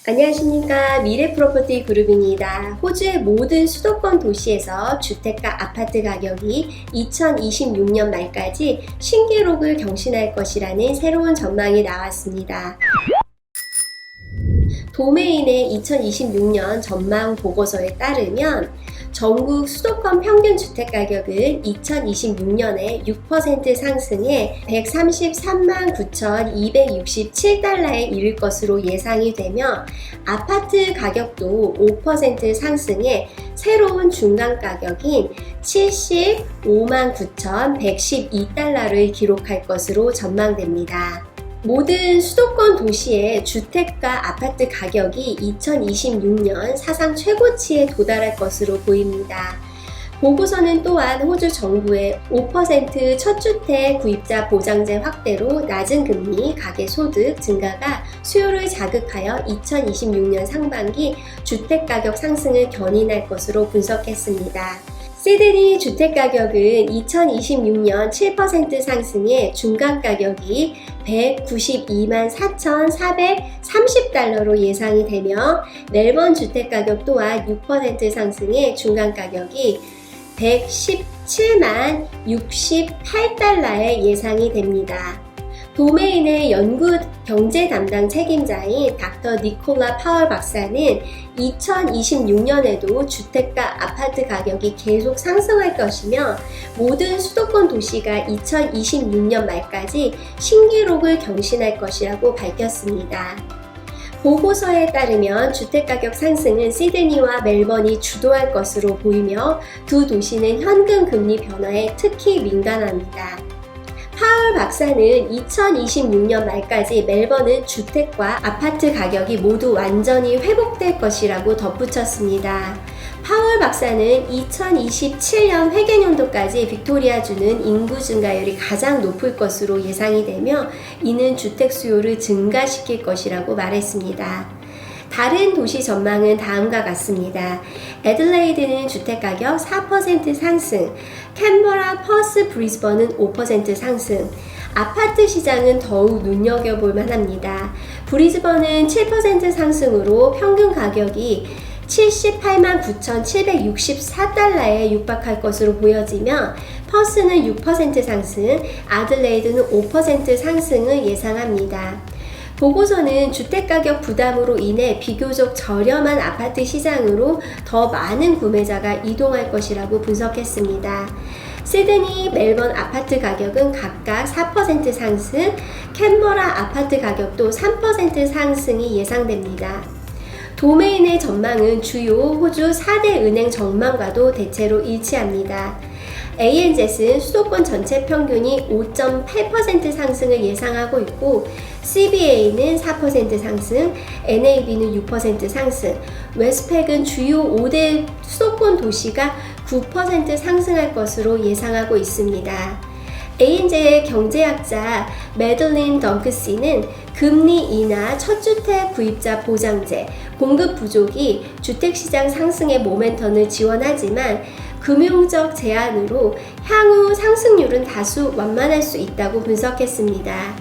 안녕하십니까. 미래 프로퍼티 그룹입니다. 호주의 모든 수도권 도시에서 주택과 아파트 가격이 2026년 말까지 신기록을 경신할 것이라는 새로운 전망이 나왔습니다. 도메인의 2026년 전망 보고서에 따르면 전국 수도권 평균 주택가격은 2026년에 6% 상승해 133만 9,267달러에 이를 것으로 예상이 되며 아파트 가격도 5% 상승해 새로운 중간 가격인 75만 9,112달러를 기록할 것으로 전망됩니다. 모든 수도권 도시의 주택과 아파트 가격이 2026년 사상 최고치에 도달할 것으로 보입니다. 보고서는 또한 호주 정부의 5% 첫주택 구입자 보장제 확대로 낮은 금리, 가계소득 증가가 수요를 자극하여 2026년 상반기 주택가격 상승을 견인할 것으로 분석했습니다. 시드니 주택가격은 2026년 7% 상승해 중간가격이 192만 4,430달러로 예상이 되며 멜번 주택가격 또한 6% 상승해 중간가격이 117만 68달러에 예상이 됩니다. 도메인의 연구 경제 담당 책임자인 닥터 니콜라 파월 박사는 2026년에도 주택과 아파트 가격이 계속 상승할 것이며 모든 수도권 도시가 2026년 말까지 신기록을 경신할 것이라고 밝혔습니다. 보고서에 따르면 주택가격 상승은 시드니와 멜번이 주도할 것으로 보이며 두 도시는 현금 금리 변화에 특히 민감합니다. 파월 박사는 2026년 말까지 멜번은 주택과 아파트 가격이 모두 완전히 회복될 것이라고 덧붙였습니다. 파월 박사는 2027년 회계연도까지 빅토리아주는 인구 증가율이 가장 높을 것으로 예상이 되며 이는 주택 수요를 증가시킬 것이라고 말했습니다. 다른 도시 전망은 다음과 같습니다. 애들레이드는 주택가격 4% 상승, 캔버라, 퍼스, 브리즈번은 5% 상승, 아파트 시장은 더욱 눈여겨볼 만합니다. 브리즈번은 7% 상승으로 평균 가격이 78만 9,764달러에 육박할 것으로 보여지며 퍼스는 6% 상승, 아들레이드는 5% 상승을 예상합니다. 보고서는 주택가격 부담으로 인해 비교적 저렴한 아파트 시장으로 더 많은 구매자가 이동할 것이라고 분석했습니다. 시드니, 멜번 아파트 가격은 각각 4% 상승, 캔버라 아파트 가격도 3% 상승이 예상됩니다. 도메인의 전망은 주요 호주 4대 은행 전망과도 대체로 일치합니다. ANZ는 수도권 전체 평균이 5.8% 상승을 예상하고 있고 CBA는 4% 상승, NAB는 6% 상승, 웨스팩은 주요 5대 수도권 도시가 9% 상승할 것으로 예상하고 있습니다. ANZ의 경제학자 매들린 덩크시는 금리 인하, 첫주택 구입자 보장제, 공급 부족이 주택시장 상승의 모멘텀을 지원하지만 금융적 제한으로 향후 상승률은 다수 완만할 수 있다고 분석했습니다.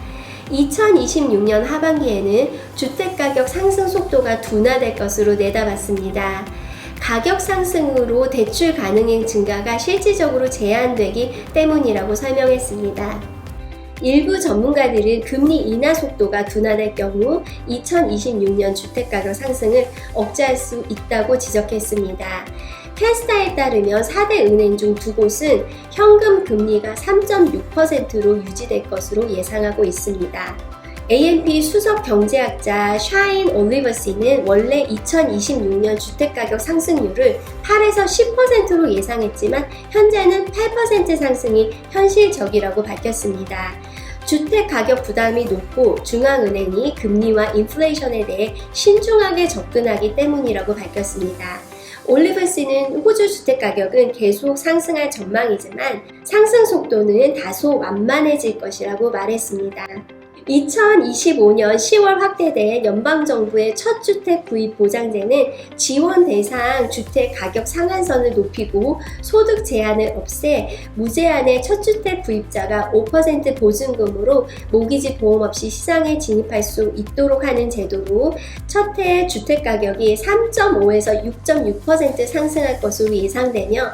2026년 하반기에는 주택가격 상승 속도가 둔화될 것으로 내다봤습니다. 가격 상승으로 대출 가능행 증가가 실질적으로 제한되기 때문이라고 설명했습니다. 일부 전문가들은 금리 인하 속도가 둔화될 경우 2026년 주택가격 상승을 억제할 수 있다고 지적했습니다. 캐스타에 따르면 4대 은행 중 두 곳은 현금 금리가 3.6%로 유지될 것으로 예상하고 있습니다. AMP 수석 경제학자 샤인 올리버시는 원래 2026년 주택가격 상승률을 8에서 10%로 예상했지만 현재는 8% 상승이 현실적이라고 밝혔습니다. 주택 가격 부담이 높고 중앙은행이 금리와 인플레이션에 대해 신중하게 접근하기 때문이라고 밝혔습니다. 올리버스는 호주 주택가격은 계속 상승할 전망이지만 상승 속도는 다소 완만해질 것이라고 말했습니다. 2025년 10월 확대된 연방정부의 첫 주택 구입 보장제는 지원 대상 주택 가격 상한선을 높이고 소득 제한을 없애 무제한의 첫 주택 구입자가 5% 보증금으로 모기지 보험 없이 시장에 진입할 수 있도록 하는 제도로 첫 해 주택 가격이 3.5에서 6.6% 상승할 것으로 예상되며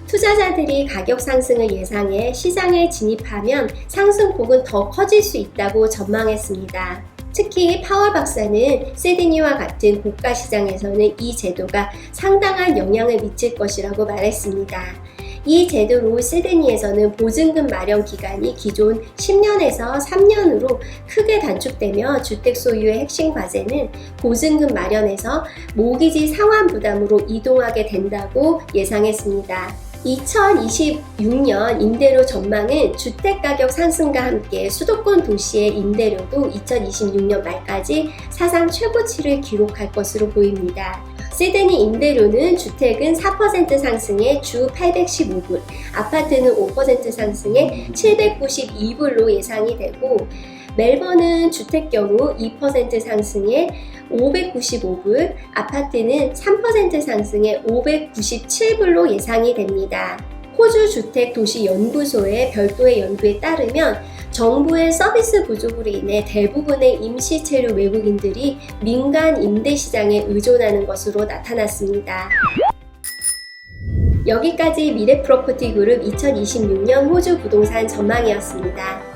투자자들이 가격 상승을 예상해 시장에 진입하면 상승폭은 더 커질 수 있다고 전망했습니다. 특히 파월 박사는 시드니와 같은 고가 시장에서는 이 제도가 상당한 영향을 미칠 것이라고 말했습니다. 이 제도로 시드니에서는 보증금 마련 기간이 기존 10년에서 3년으로 크게 단축되며 주택 소유의 핵심 과제는 보증금 마련에서 모기지 상환 부담으로 이동하게 된다고 예상했습니다. 2026년 임대료 전망은 주택가격 상승과 함께 수도권 도시의 임대료도 2026년 말까지 사상 최고치를 기록할 것으로 보입니다. 시드니 임대료는 주택은 4% 상승해 주 815불, 아파트는 5% 상승해 792불로 예상이 되고 멜번은 주택 경우 2% 상승해 595불, 아파트는 3% 상승해 597불로 예상이 됩니다. 호주 주택도시연구소의 별도의 연구에 따르면 정부의 서비스 부족으로 인해 대부분의 임시 체류 외국인들이 민간 임대 시장에 의존하는 것으로 나타났습니다. 여기까지 미래 프로퍼티 그룹 2026년 호주 부동산 전망이었습니다.